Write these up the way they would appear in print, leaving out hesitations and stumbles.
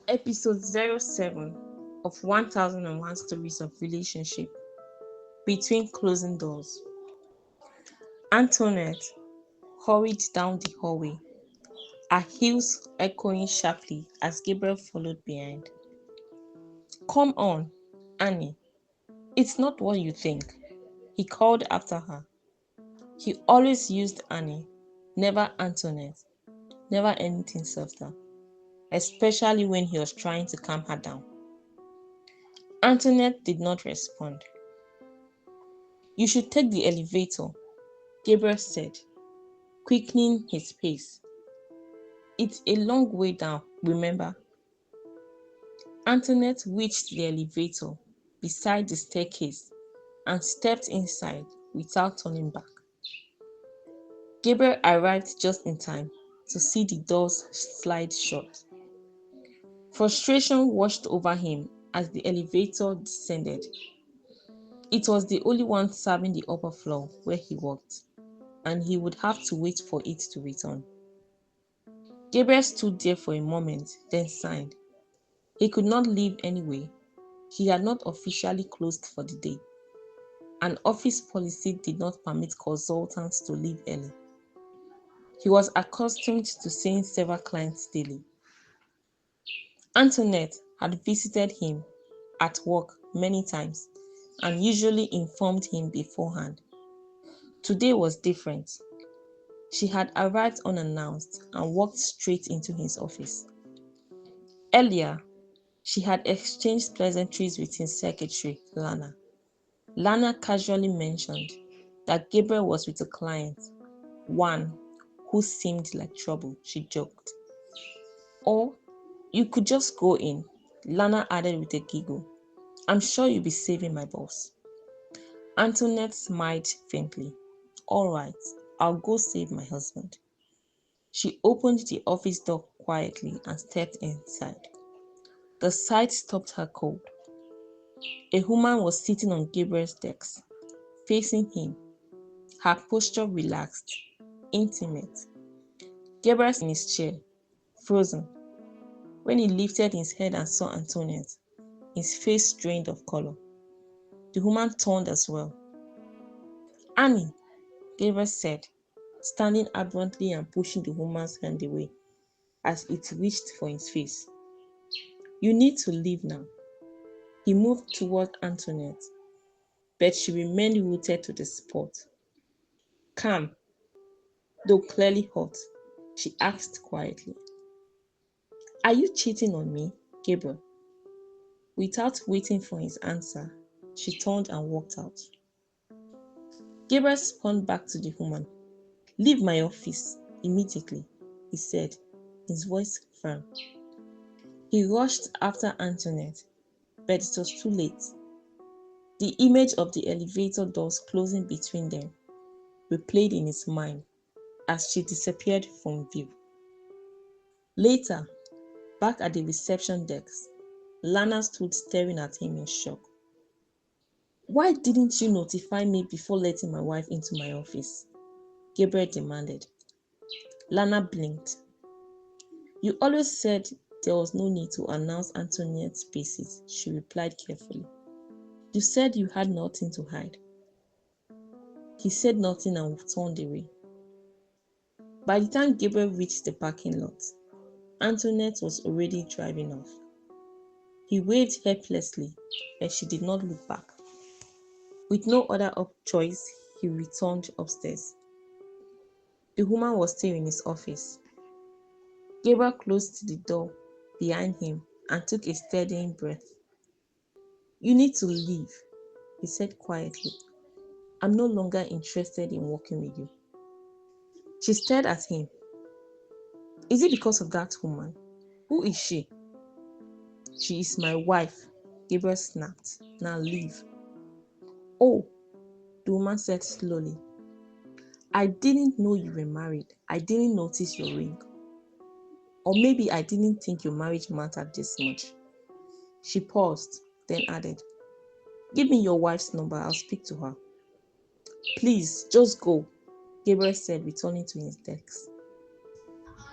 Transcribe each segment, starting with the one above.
Episode 07 of 1001 Stories of Relationship Between Closing Doors. Antoinette hurried down the hallway, her heels echoing sharply as Gabriel followed behind. Come on, Annie. It's not what you think, he called after her. He always used Annie, never Antoinette, never anything softer, especially when he was trying to calm her down. Antoinette did not respond. You should take the elevator, Gabriel said, quickening his pace. It's a long way down, remember? Antoinette reached the elevator beside the staircase and stepped inside without turning back. Gabriel arrived just in time to see the doors slide shut. Frustration washed over him as the elevator descended. It was the only one serving the upper floor where he worked, and he would have to wait for it to return. Gabriel stood there for a moment, then sighed. He could not leave anyway. He had not officially closed for the day. An office policy did not permit consultants to leave early. He was accustomed to seeing several clients daily. Antoinette had visited him at work many times and usually informed him beforehand. Today was different. She had arrived unannounced and walked straight into his office. Earlier, she had exchanged pleasantries with his secretary, Lana. Lana casually mentioned that Gabriel was with a client, one who seemed like trouble, she joked. Or you could just go in, Lana added with a giggle. I'm sure you'll be saving my boss. Antoinette smiled faintly. All right, I'll go save my husband. She opened the office door quietly and stepped inside. The sight stopped her cold. A woman was sitting on Gabriel's desk, facing him, her posture relaxed, intimate. Gabriel sat in his chair, frozen. When he lifted his head and saw Antoinette, his face drained of color. The woman turned as well. Annie, Gabriel said, standing abruptly and pushing the woman's hand away as it reached for his face. You need to leave now. He moved toward Antoinette, but she remained rooted to the spot. Calm, though clearly hot, she asked quietly, Are you cheating on me, Gabriel? Without waiting for his answer, she turned and walked out. Gabriel spun back to the woman. Leave my office immediately, he said, his voice firm. He rushed after Antoinette, but it was too late. The image of the elevator doors closing between them replayed in his mind as she disappeared from view. Later, back at the reception desk, Lana stood staring at him in shock. Why didn't you notify me before letting my wife into my office? Gabriel demanded. Lana blinked. You always said there was no need to announce Antoinette's spaces, she replied carefully. You said you had nothing to hide. He said nothing and turned away. By the time Gabriel reached the parking lot, Antoinette was already driving off. He waved helplessly, but she did not look back. With no other choice, he returned upstairs. The woman was still in his office. Gabriel closed the door behind him and took a steadying breath. You need to leave, he said quietly. I'm no longer interested in working with you. She stared at him. Is it because of that woman? Who is she? She is my wife, Gabriel snapped. Now leave. Oh, the woman said slowly. I didn't know you were married. I didn't notice your ring. Or maybe I didn't think your marriage mattered this much. She paused, then added, Give me your wife's number, I'll speak to her. Please, just go, Gabriel said, returning to his desk.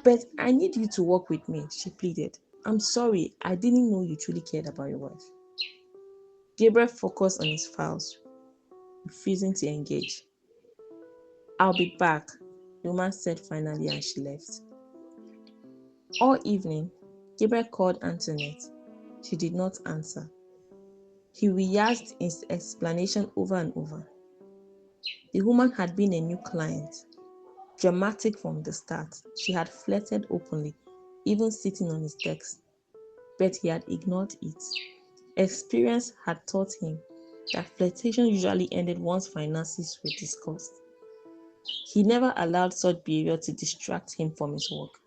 But I need you to work with me, she pleaded. I'm sorry, I didn't know you truly cared about your wife. Gabriel focused on his files, refusing to engage. I'll be back, the woman said finally, and she left. All evening, Gabriel called Antoinette. She did not answer. He rehearsed his explanation over and over. The woman had been a new client, dramatic from the start. She had flirted openly, even sitting on his desk, but he had ignored it. Experience had taught him that flirtation usually ended once finances were discussed. He never allowed such behavior to distract him from his work.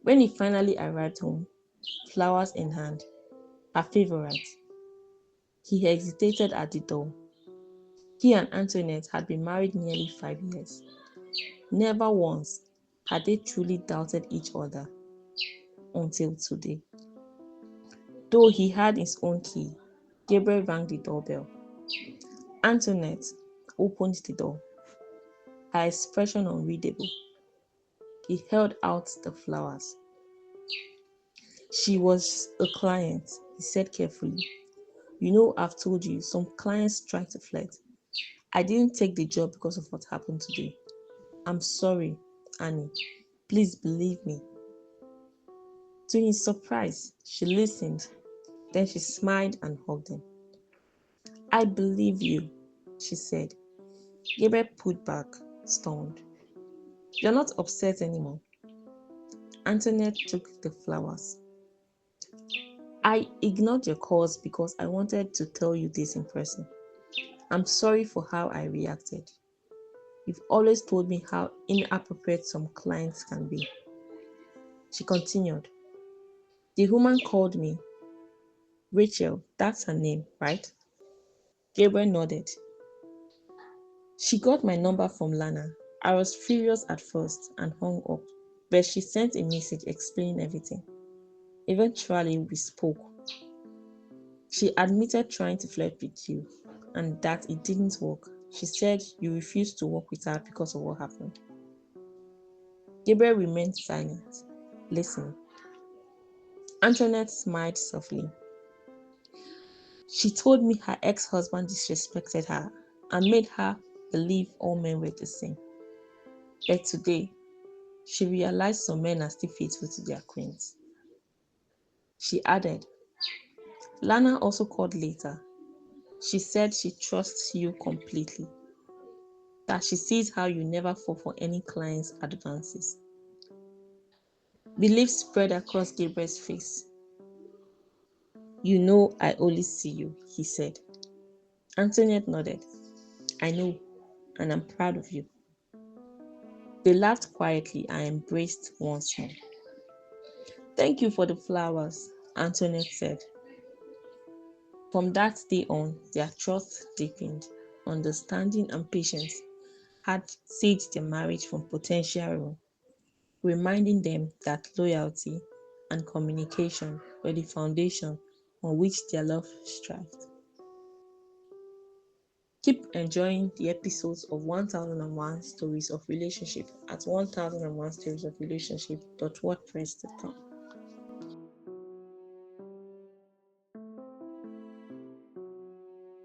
When he finally arrived home, flowers in hand, her favorite, he hesitated at the door. He and Antoinette had been married nearly 5 years. Never once had they truly doubted each other until today. Though he had his own key, Gabriel rang the doorbell. Antoinette opened the door, her expression unreadable. He held out the flowers. She was a client, he said carefully. You know, I've told you, some clients try to flirt. I didn't take the job because of what happened today. I'm sorry, Annie. Please believe me. To his surprise, she listened. Then she smiled and hugged him. I believe you, she said. Gabriel pulled back, stunned. You're not upset anymore. Antoinette took the flowers. I ignored your calls because I wanted to tell you this in person. I'm sorry for how I reacted. You've always told me how inappropriate some clients can be. She continued. The woman called me. Rachel, that's her name, right? Gabriel nodded. She got my number from Lana. I was furious at first and hung up, but she sent a message explaining everything. Eventually, we spoke. She admitted trying to flirt with you and that it didn't work. She said you refused to work with her because of what happened. Gabriel remained silent, listening. Antoinette smiled softly. She told me her ex-husband disrespected her and made her believe all men were the same. But today, she realized some men are still faithful to their queens. She added, Lana also called later. She said she trusts you completely, that she sees how you never fall for any client's advances. Relief spread across Gabriel's face. You know I only see you, he said. Antoinette nodded. I know, and I'm proud of you. They laughed quietly and embraced once more. Thank you for the flowers, Antoinette said. From that day on, their trust deepened. Understanding and patience had saved their marriage from potential ruin, reminding them that loyalty and communication were the foundation on which their love thrived. Keep enjoying the episodes of 1001 Stories of Relationship at 1001storiesofrelationship.wordpress.com.